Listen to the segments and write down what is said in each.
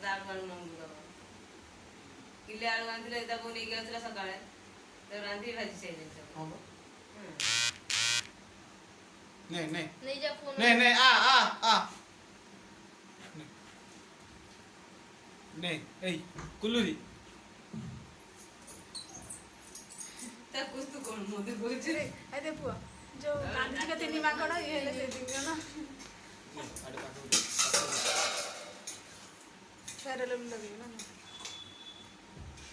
आलू मम्मी बाबा किले आलू आंधले ताको नहीं गया सकाळे तर रांधी भाजी चाहिए हां नहीं नहीं नहीं जा फोन नहीं नहीं आ नहीं ए कुल्लूरी तर कुछ तो कौन मोदे बोलचे अरे पुआ जो गांधी जी का तिनी मांगो ना ये ले देंगे ना आडे काटो फेरे ले लगे ना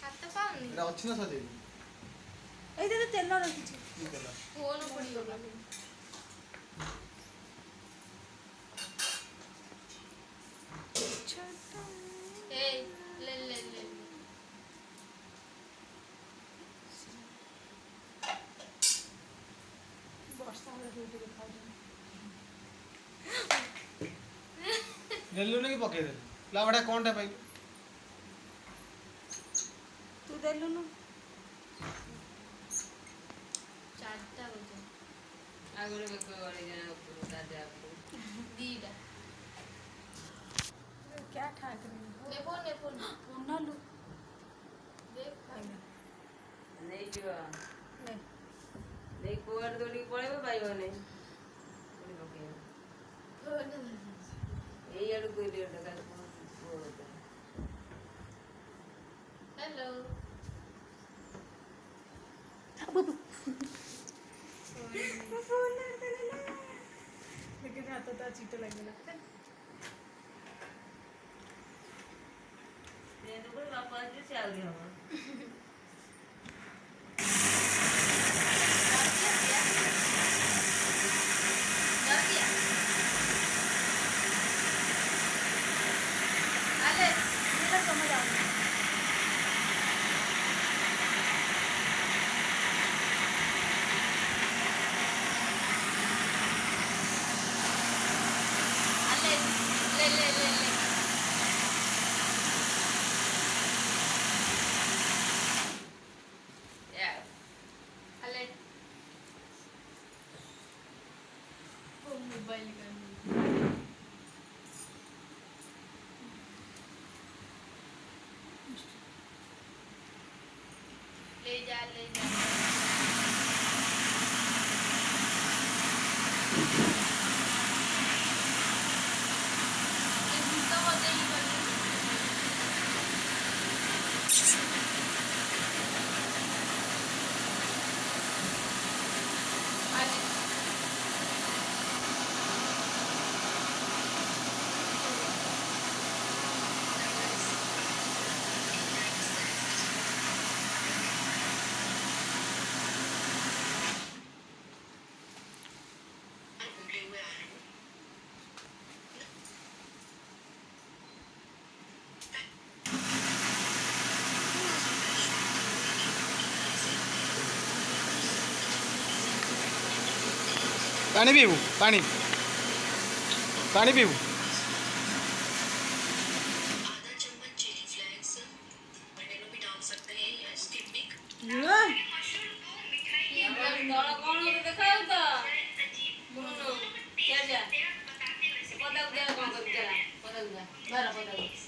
हाथ पाऊनी एरा अछि ना सजे ए दे तेल न रखी छी की कला फोन पड़ी होगा ए ले ले ले वर्षा में रोटी के खाओ नेल्लू ने की पके दे लावड़ा कोनटा भाई तू देलु न चारटा बजे आगोले बेको वाली जना बता दे आपको दीदा क्या ठाक रही ने फोन ना लू देख नहीं जीवा नहीं नहीं कोवर दोड़ी पड़ेबो पाइबो नहीं कोनी पके फोन एई आडू कोई डेट का को हेलो फोन करते ना लेकिन हाथ तो चीट लगने लगता ये तो कोई बापा जी से आ गया हो समझ आ गया ले ले ले ले यार अले वो मोबाइल का ले जा तो होते ही पानी पीबू पानी पानी पीबू आधा चम्मच चिली फ्लेक्स बनेलो भी डाल सकते हैं या स्टिक तोड़ा कौन हो दिखाओ तो बोलो क्या जा पता क्या कौन कर चला पता क्या बारा पता